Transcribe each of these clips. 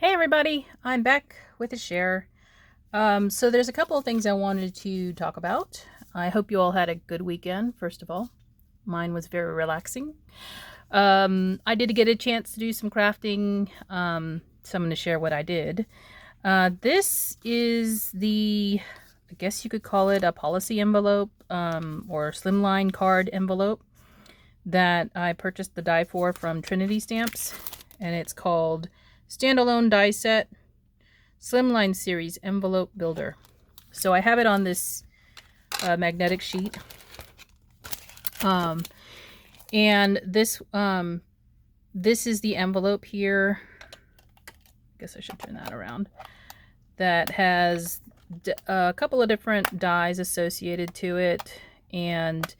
Hey everybody, I'm back with a share. So there's a couple of things I wanted to talk about. I hope you all had a good weekend, first of all. Mine was very relaxing. I did get a chance to do some crafting, so I'm going to share what I did. This is I guess you could call it a policy envelope, or slimline card envelope that I purchased the die for from Trinity Stamps, and it's called Standalone Die Set Slimline Series Envelope Builder. So I have it on this magnetic sheet, and this is the envelope here. I guess I should turn that around. That has a couple of different dies associated to it, and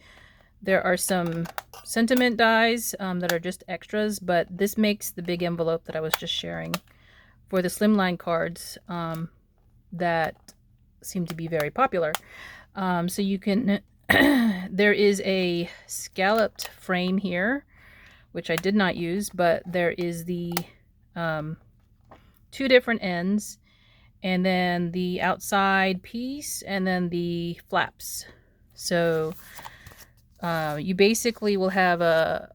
there are some sentiment dies that are just extras, but this makes the big envelope that I was just sharing for the slimline cards that seem to be very popular. So you can, there is a scalloped frame here, which I did not use, but there is the two different ends, and then the outside piece, and then the flaps. So you basically will have a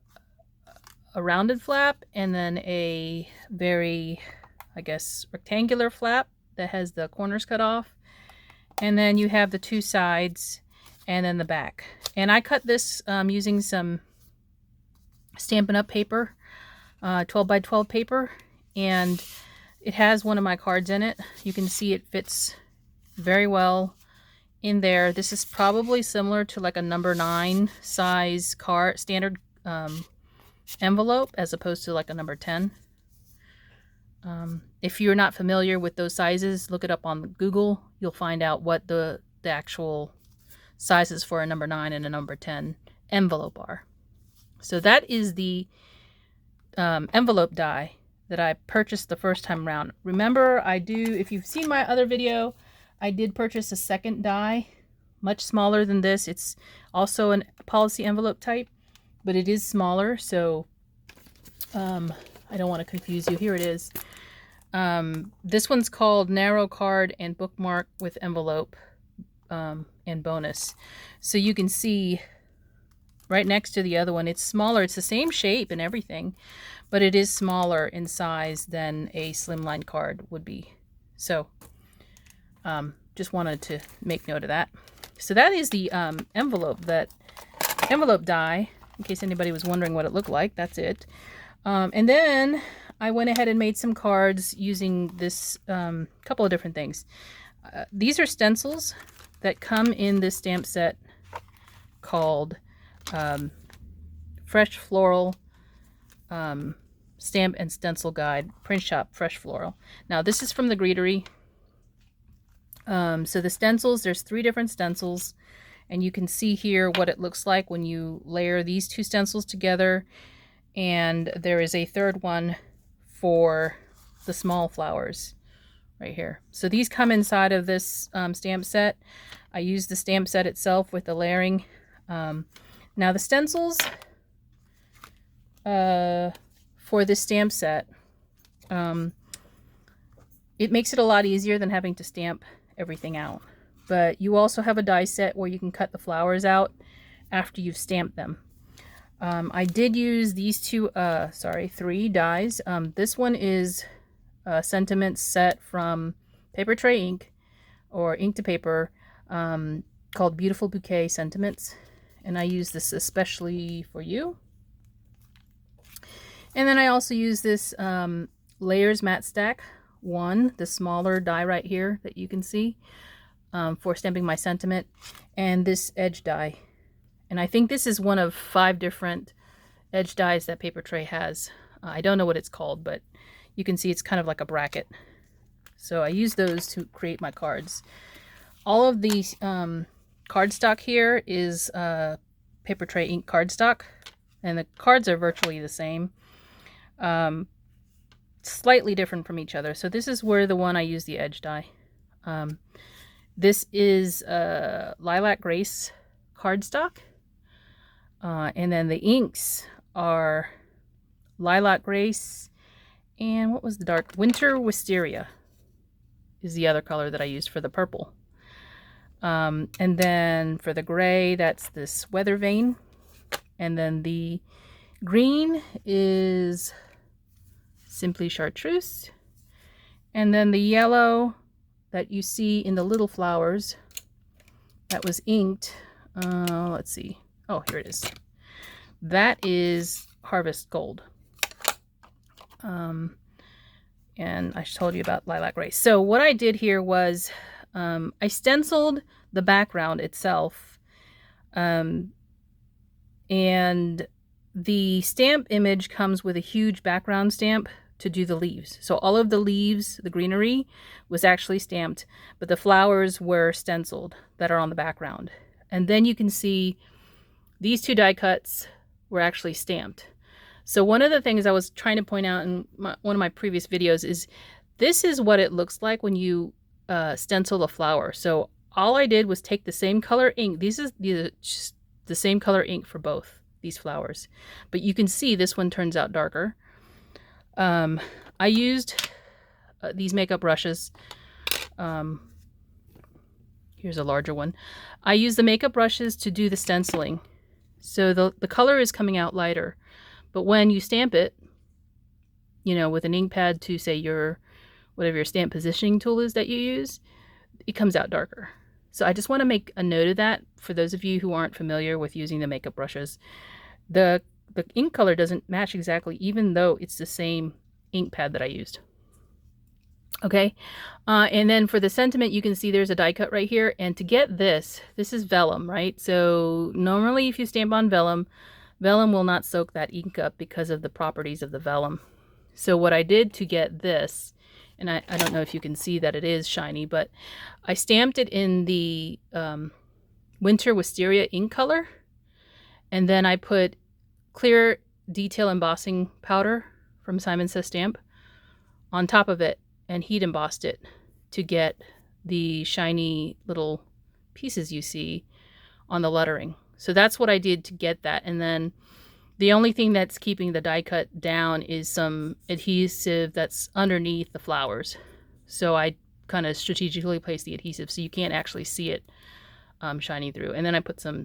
rounded flap, and then a very, I guess, rectangular flap that has the corners cut off. And then you have the two sides and then the back. And I cut this using some Stampin' Up! Paper, 12 by 12 paper. And it has one of my cards in it. You can see it fits very well in there. This is probably similar to like a number 9 size card, standard envelope, as opposed to like a number 10. If you're not familiar with those sizes, look it up on Google. You'll find out what the actual sizes for a number 9 and a number 10 envelope are. So that is the envelope die that I purchased the first time around. Remember, if you've seen my other video, I did purchase a second die, much smaller than this. It's also a policy envelope type, but it is smaller, so I don't want to confuse you. Here it is. This one's called Narrow Card and Bookmark with Envelope and Bonus. So you can see right next to the other one, it's smaller. It's the same shape and everything, but it is smaller in size than a slimline card would be. So just wanted to make note of that. So that is the envelope die, in case anybody was wondering what it looked like. That's it. And then I went ahead and made some cards using this couple of different things. These are stencils that come in this stamp set called Fresh Floral Stamp and Stencil Guide, Print Shop Fresh Floral. Now this is from the Greetery. So the stencils, there's 3 different stencils, and you can see here what it looks like when you layer these 2 stencils together. And there is a third one for the small flowers right here. So these come inside of this stamp set. I use the stamp set itself with the layering. Now the stencils for this stamp set, it makes it a lot easier than having to stamp everything out. But you also have a die set where you can cut the flowers out after you've stamped them. I did use these 3 dies. This one is a sentiment set from Paper Tray Ink, or Ink to Paper, called Beautiful Bouquet Sentiments. And I use this especially for you. And then I also use this Layers Matte Stack 1, the smaller die right here that you can see, for stamping my sentiment, and this edge die. And I think this is one of 5 different edge dies that Paper Tray has. I don't know what it's called, but you can see it's kind of like a bracket. So I use those to create my cards. All of the cardstock here is Paper Tray Ink cardstock, and the cards are virtually the same. Slightly different from each other. So this is where the one I use the edge die. This is Lilac Grace cardstock. And then the inks are Lilac Grace And what was the dark? Winter Wisteria is the other color that I used for the purple. And then for the gray, that's this Weather Vane. And then the green is Simply Chartreuse. And then the yellow that you see in the little flowers that was inked, let's see. Oh, here it is. That is Harvest Gold. And I told you about Lilac Gray. So what I did here was I stenciled the background itself, and the stamp image comes with a huge background stamp to do the leaves. So all of the leaves, the greenery, was actually stamped, but the flowers were stenciled that are on the background. And then you can see these two die cuts were actually stamped. So one of the things I was trying to point out in one of my previous videos is this is what it looks like when you stencil the flower. So all I did was take the same color ink. This is the same color ink for both these flowers. But you can see this one turns out darker. I used these makeup brushes. Here's a larger one. I used the makeup brushes to do the stenciling. So the color is coming out lighter. But when you stamp it, you know, with an ink pad to say whatever your stamp positioning tool is that you use, it comes out darker. So I just want to make a note of that for those of you who aren't familiar with using the makeup brushes. The ink color doesn't match exactly, even though it's the same ink pad that I used. Okay, and then for the sentiment, you can see there's a die cut right here. And to get this is vellum, right? So normally if you stamp on vellum, vellum will not soak that ink up because of the properties of the vellum. So what I did to get this, and I don't know if you can see that it is shiny, but I stamped it in the Winter Wisteria ink color. And then I put clear detail embossing powder from Simon Says Stamp on top of it and heat embossed it to get the shiny little pieces you see on the lettering. So that's what I did to get that. And then the only thing that's keeping the die cut down is some adhesive that's underneath the flowers. So I kind of strategically placed the adhesive so you can't actually see it shining through. And then I put some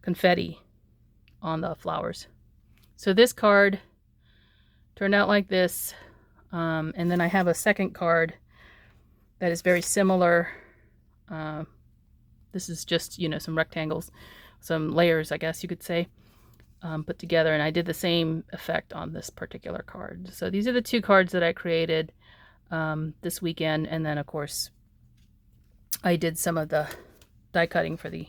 confetti on the flowers. So this card turned out like this. And then I have a second card that is very similar. This is just, you know, some rectangles, some layers, I guess you could say, put together. And I did the same effect on this particular card. So these are the two cards that I created this weekend. And then, of course, I did some of the die cutting for the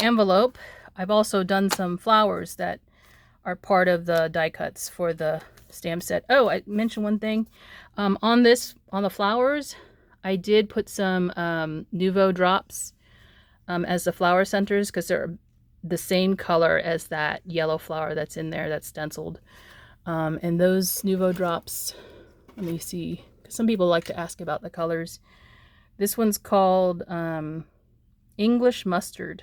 envelope. I've also done some flowers that are part of the die cuts for the stamp set. Oh, I mentioned one thing. On the flowers, I did put some Nouveau drops as the flower centers because they're the same color as that yellow flower that's in there that's stenciled. And those Nouveau drops, let me see, because some people like to ask about the colors. This one's called English Mustard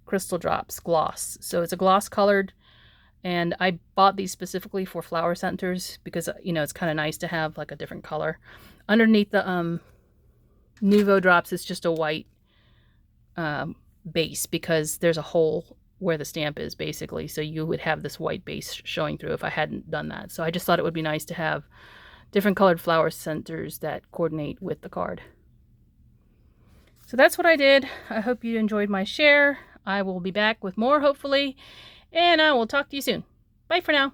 Crystal Drops Gloss. So it's a gloss colored, and I bought these specifically for flower centers because, you know, it's kind of nice to have like a different color. Underneath the Nouveau drops, it's just a white base because there's a hole where the stamp is basically. So you would have this white base showing through if I hadn't done that. So I just thought it would be nice to have different colored flower centers that coordinate with the card. So that's what I did. I hope you enjoyed my share. I will be back with more, hopefully, and I will talk to you soon. Bye for now.